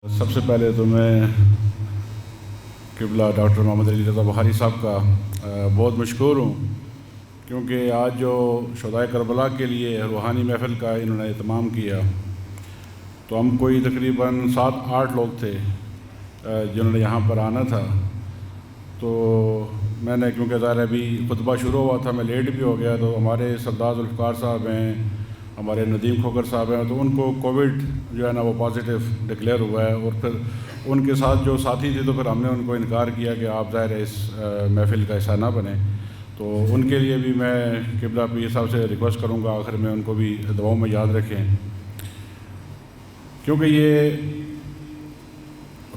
سب سے پہلے تو میں قبلہ ڈاکٹر محمد علی رضا بخاری صاحب کا بہت مشکور ہوں، کیونکہ آج جو شہدائے کربلا کے لیے روحانی محفل کا انہوں نے اہتمام کیا، تو ہم کوئی تقریباً 7-8 لوگ تھے جنہوں نے یہاں پر آنا تھا۔ تو میں نے کیونکہ ظاہر ابھی خطبہ شروع ہوا تھا، میں لیٹ بھی ہو گیا، تو ہمارے سردار ذوالفقار صاحب ہیں، ہمارے ندیم کھوکر صاحب ہیں، تو ان کو کووڈ جو ہے نا وہ پازیٹیو ڈکلیئر ہوا ہے، اور پھر ان کے ساتھ جو ساتھی تھے تو پھر ہم نے ان کو انکار کیا کہ آپ ظاہر ہے اس محفل کا حصہ نہ بنیں۔ تو ان کے لیے بھی میں قبلہ پیر صاحب سے ریکویسٹ کروں گا آخر میں ان کو بھی دعاؤں میں یاد رکھیں، کیونکہ یہ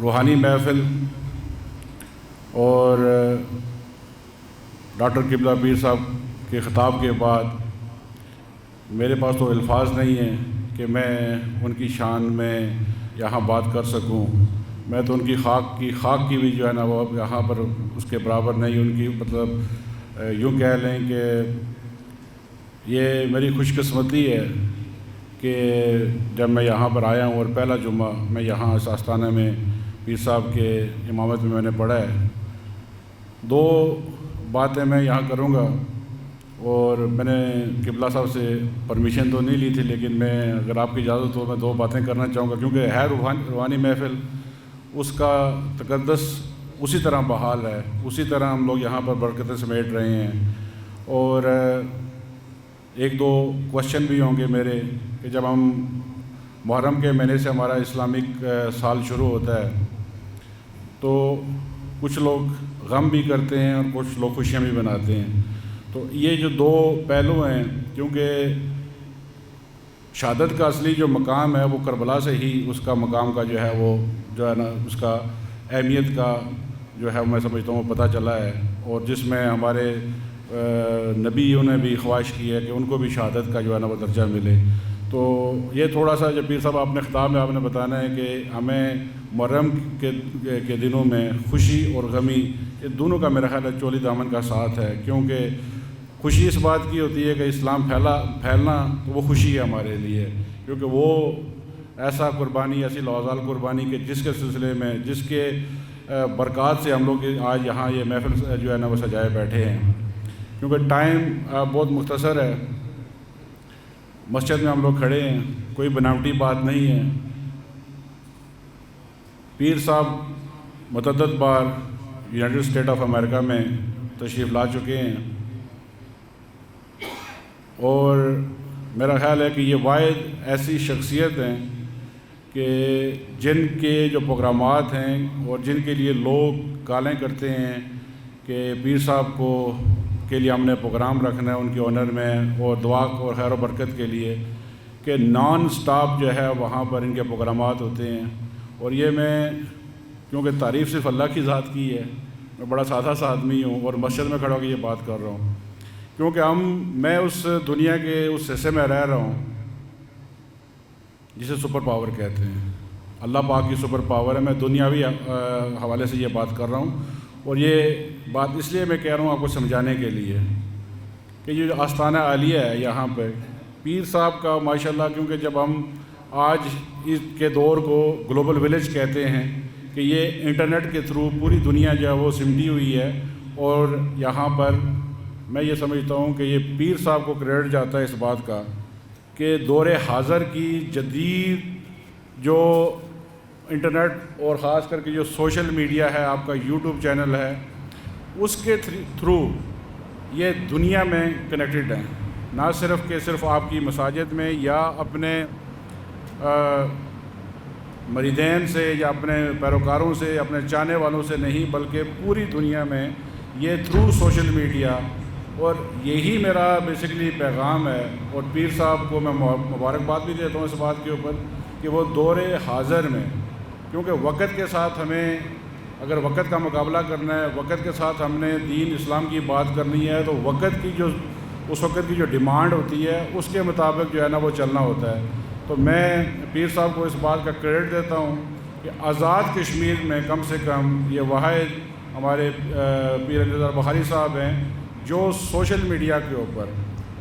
روحانی محفل اور ڈاکٹر قبلہ پیر صاحب کے خطاب کے بعد میرے پاس تو الفاظ نہیں ہیں کہ میں ان کی شان میں یہاں بات کر سکوں۔ میں تو ان کی خاک کی بھی جو ہے نا وہ یہاں پر اس کے برابر نہیں۔ ان کی مطلب یوں کہہ لیں کہ یہ میری خوش قسمتی ہے کہ جب میں یہاں پر آیا ہوں اور پہلا جمعہ میں یہاں اس آستانہ میں پیر صاحب کے امامت میں نے پڑھا ہے۔ 2 باتیں میں یہاں کروں گا، اور میں نے قبلہ صاحب سے پرمیشن تو نہیں لی تھی، لیکن میں اگر آپ کی اجازت ہو میں 2 باتیں کرنا چاہوں گا، کیونکہ ہے روحانی محفل، اس کا تقدس اسی طرح بحال ہے، اسی طرح ہم لوگ یہاں پر برکتیں سمیٹ رہے ہیں۔ اور 1-2 کوشچن بھی ہوں گے میرے کہ جب ہم محرم کے مہینے سے ہمارا اسلامک سال شروع ہوتا ہے، تو کچھ لوگ غم بھی کرتے ہیں اور کچھ لوگ خوشیاں بھی مناتے ہیں۔ تو یہ جو 2 پہلو ہیں، کیونکہ شہادت کا اصلی جو مقام ہے وہ کربلا سے ہی اس کا مقام کا جو ہے وہ جو ہے نا اس کا اہمیت کا جو ہے میں سمجھتا ہوں پتہ چلا ہے، اور جس میں ہمارے نبیوں نے بھی خواہش کی ہے کہ ان کو بھی شہادت کا جو ہے نا وہ درجہ ملے۔ تو یہ تھوڑا سا جب پیر صاحب آپ نے خطاب میں آپ نے بتانا ہے کہ ہمیں محرم کے دنوں میں خوشی اور غمی یہ دونوں کا میرا خیال ہے چولی دامن کا ساتھ ہے، کیونکہ خوشی اس بات کی ہوتی ہے کہ اسلام پھیلنا، تو وہ خوشی ہے ہمارے لیے، کیونکہ وہ ایسا قربانی، ایسی لاوازال قربانی کہ جس کے سلسلے میں جس کے برکات سے ہم لوگ آج یہاں یہ محفل جو ہے نا وہ سجائے بیٹھے ہیں۔ کیونکہ ٹائم بہت مختصر ہے، مسجد میں ہم لوگ کھڑے ہیں، کوئی بناوٹی بات نہیں ہے۔ پیر صاحب متعدد بار یونائٹڈ اسٹیٹ آف امریکہ میں تشریف لا چکے ہیں، اور میرا خیال ہے کہ یہ واحد ایسی شخصیت ہیں کہ جن کے جو پروگرامات ہیں اور جن کے لیے لوگ کالیں کرتے ہیں کہ پیر صاحب کے لیے ہم نے پروگرام رکھنا ہے ان کے آنر میں اور دعا اور خیر و برکت کے لیے، کہ نان سٹاپ جو ہے وہاں پر ان کے پروگرامات ہوتے ہیں۔ اور یہ میں کیونکہ تعریف صرف اللہ کی ذات کی ہے، میں بڑا سادہ سا آدمی ہوں اور مسجد میں کھڑا ہو کے یہ بات کر رہا ہوں، کیونکہ میں اس دنیا کے اس حصے میں رہ رہا ہوں جسے سپر پاور کہتے ہیں۔ اللہ پاک کی سپر پاور ہے، میں دنیاوی حوالے سے یہ بات کر رہا ہوں، اور یہ بات اس لیے میں کہہ رہا ہوں آپ کو سمجھانے کے لیے کہ یہ جو آستانہ عالیہ ہے یہاں پہ پیر صاحب کا ماشاءاللہ، کیونکہ جب ہم آج اس کے دور کو گلوبل ولیج کہتے ہیں کہ یہ انٹرنیٹ کے تھرو پوری دنیا جو ہے وہ سمٹی ہوئی ہے، اور یہاں پر میں یہ سمجھتا ہوں کہ یہ پیر صاحب کو کریڈٹ جاتا ہے اس بات کا کہ دور حاضر کی جدید جو انٹرنیٹ اور خاص کر کے جو سوشل میڈیا ہے، آپ کا یوٹیوب چینل ہے، اس کے تھرو یہ دنیا میں کنیکٹڈ ہیں، نہ صرف کہ صرف آپ کی مساجد میں یا اپنے مریدین سے یا اپنے پیروکاروں سے اپنے چاہنے والوں سے نہیں، بلکہ پوری دنیا میں یہ تھرو سوشل میڈیا، اور یہی میرا بیسیکلی پیغام ہے۔ اور پیر صاحب کو میں مبارکباد بھی دیتا ہوں اس بات کے اوپر کہ وہ دور حاضر میں، کیونکہ وقت کے ساتھ ہمیں اگر وقت کا مقابلہ کرنا ہے، وقت کے ساتھ ہم نے دین اسلام کی بات کرنی ہے، تو وقت کی جو اس وقت کی جو ڈیمانڈ ہوتی ہے اس کے مطابق جو ہے نا وہ چلنا ہوتا ہے۔ تو میں پیر صاحب کو اس بات کا کریڈٹ دیتا ہوں کہ آزاد کشمیر میں کم سے کم یہ واحد ہمارے پیر علی رضا بخاری صاحب ہیں جو سوشل میڈیا کے اوپر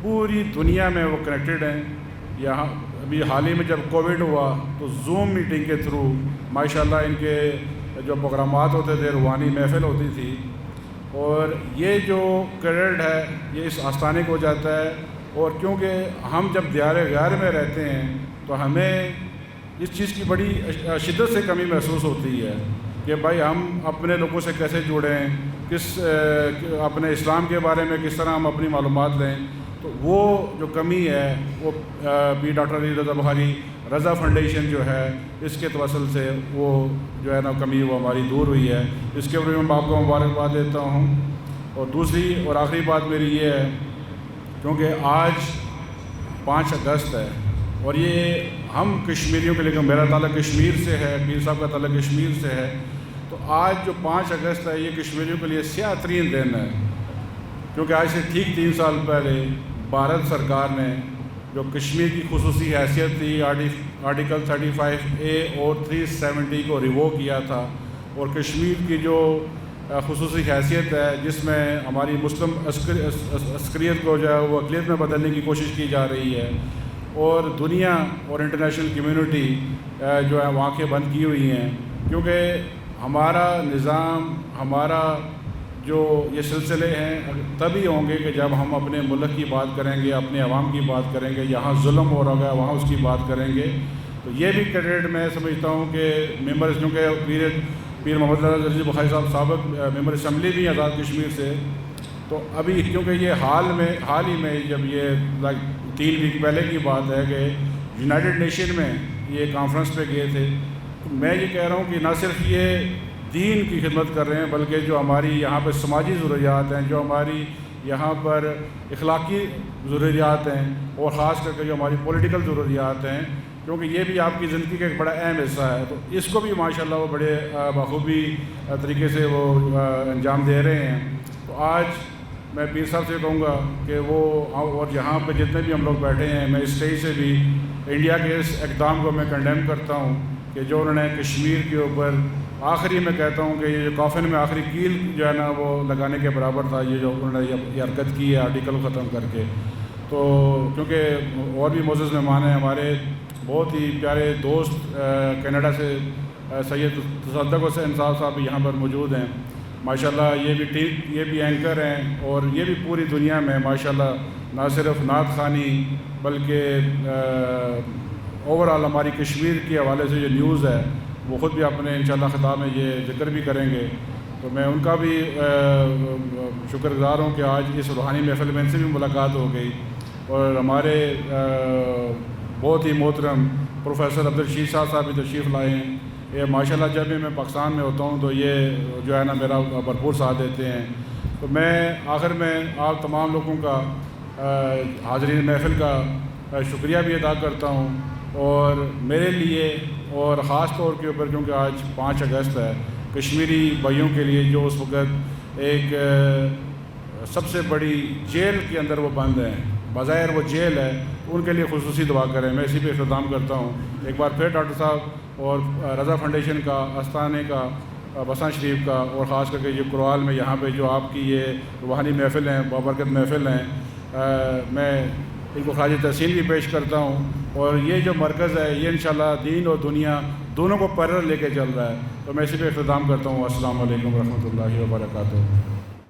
پوری دنیا میں وہ کنیکٹڈ ہیں۔ یہاں ابھی حال ہی میں جب کووڈ ہوا تو زوم میٹنگ کے تھرو ماشاءاللہ ان کے جو پروگرامات ہوتے تھے، روحانی محفل ہوتی تھی، اور یہ جو کریڈٹ ہے یہ اس آستانے کو جاتا ہے۔ اور کیونکہ ہم جب دیار غیر میں رہتے ہیں تو ہمیں اس چیز کی بڑی شدت سے کمی محسوس ہوتی ہے کہ بھائی ہم اپنے لوگوں سے کیسے جڑیں، اپنے اسلام کے بارے میں کس طرح ہم اپنی معلومات لیں۔ تو وہ جو کمی ہے وہ ڈاکٹر علی رضا بخاری رضا فاؤنڈیشن جو ہے اس کے توسل سے وہ جو ہے نا کمی وہ ہماری دور ہوئی ہے۔ اس کے اوپر میں آپ کو مبارکباد دیتا ہوں۔ اور دوسری اور آخری بات میری یہ ہے، کیونکہ آج 5 اگست ہے اور یہ ہم کشمیریوں کے لیے، میرا تعلق کشمیر سے ہے، پیر صاحب کا تعلق کشمیر سے ہے، تو آج جو 5 اگست ہے یہ کشمیریوں کے لیے سیاہ ترین دن ہے، کیونکہ آج سے ٹھیک 3 سال پہلے بھارت سرکار نے جو کشمیر کی خصوصی حیثیت تھی آرٹیکل 35A اور 370 کو ریووک کیا تھا، اور کشمیر کی جو خصوصی حیثیت ہے جس میں ہماری مسلم عسکریت کو جو ہے وہ اقلیت میں بدلنے کی کوشش کی جا رہی ہے، اور دنیا اور انٹرنیشنل کمیونٹی جو ہے وہاں کے بند کی ہوئی ہیں، کیونکہ ہمارا نظام، ہمارا جو یہ سلسلے ہیں تبھی ہوں گے کہ جب ہم اپنے ملک کی بات کریں گے، اپنے عوام کی بات کریں گے، یہاں ظلم ہو رہا ہے وہاں اس کی بات کریں گے۔ تو یہ بھی کریڈٹ میں سمجھتا ہوں کہ ممبرز، کیونکہ پیر محمد رضا بخاری صاحب سابق ممبر اسمبلی بھی آزاد کشمیر سے، تو ابھی کیونکہ یہ حال ہی میں جب یہ 3 ویک پہلے کی بات ہے کہ یونائٹڈ نیشن میں یہ کانفرنس پہ گئے تھے، تو میں یہ کہہ رہا ہوں کہ نہ صرف یہ دین کی خدمت کر رہے ہیں بلکہ جو ہماری یہاں پہ سماجی ضروریات ہیں، جو ہماری یہاں پر اخلاقی ضروریات ہیں، اور خاص کر کے جو ہماری پولیٹیکل ضروریات ہیں، کیونکہ یہ بھی آپ کی زندگی کا ایک بڑا اہم حصہ ہے، تو اس کو بھی ماشاءاللہ وہ بڑے بخوبی طریقے سے وہ انجام دے رہے ہیں۔ تو آج میں پیر صاحب سے کہوں گا کہ وہ، اور یہاں پہ جتنے بھی ہم لوگ بیٹھے ہیں، میں اس اسٹیج سے بھی انڈیا کے اس اقدام کو میں کنڈیم کرتا ہوں کہ جو انہوں نے کشمیر کے اوپر آخری میں کہتا ہوں کہ یہ کافن میں آخری کیل جو ہے نا وہ لگانے کے برابر تھا، یہ جو انہوں نے یہ حرکت کی ہے آرٹیکل ختم کر کے۔ تو کیونکہ اور بھی معزز مہمان ہیں ہمارے، بہت ہی پیارے دوست کینیڈا سے سید تصدق حسین صاحب یہاں پر موجود ہیں، ماشاءاللہ یہ بھی اینکر ہیں، اور یہ بھی پوری دنیا میں ماشاءاللہ نہ صرف نعت خوانی بلکہ اوورآل ہماری کشمیر کے حوالے سے جو نیوز ہے وہ خود بھی اپنے انشاءاللہ خطاب میں یہ ذکر بھی کریں گے۔ تو میں ان کا بھی شکر گزار ہوں کہ آج اس روحانی محفل میں ان سے بھی ملاقات ہو گئی، اور ہمارے بہت ہی محترم پروفیسر عبدالرشید صاحب بھی تشریف لائے ہیں۔ یہ ماشاءاللہ جب بھی میں پاکستان میں ہوتا ہوں تو یہ جو ہے نا میرا بھرپور ساتھ دیتے ہیں۔ تو میں آخر میں آپ تمام لوگوں کا، حاضرین محفل کا شکریہ بھی ادا کرتا ہوں، اور میرے لیے اور خاص طور کے اوپر کیونکہ آج 5 اگست ہے، کشمیری بھائیوں کے لیے جو اس وقت ایک سب سے بڑی جیل کے اندر وہ بند ہیں، بظاہر وہ جیل ہے، ان کے لیے خصوصی دعا کریں۔ میں اسی پہ اختتام کرتا ہوں۔ ایک بار پھر ڈاکٹر صاحب اور رضا فاؤنڈیشن کا، آستانے کا، بساں شریف کا، اور خاص کر کے یہ کرال میں یہاں پہ جو آپ کی یہ روحانی محفل ہیں، بابرکت محفل ہیں، میں ان کو خراج تحسین بھی پیش کرتا ہوں۔ اور یہ جو مرکز ہے یہ انشاءاللہ دین اور دنیا دونوں کو پیرل لے کے چل رہا ہے۔ تو میں اسی پہ اختتام کرتا ہوں۔ السلام علیکم ورحمۃ اللہ وبرکاتہ۔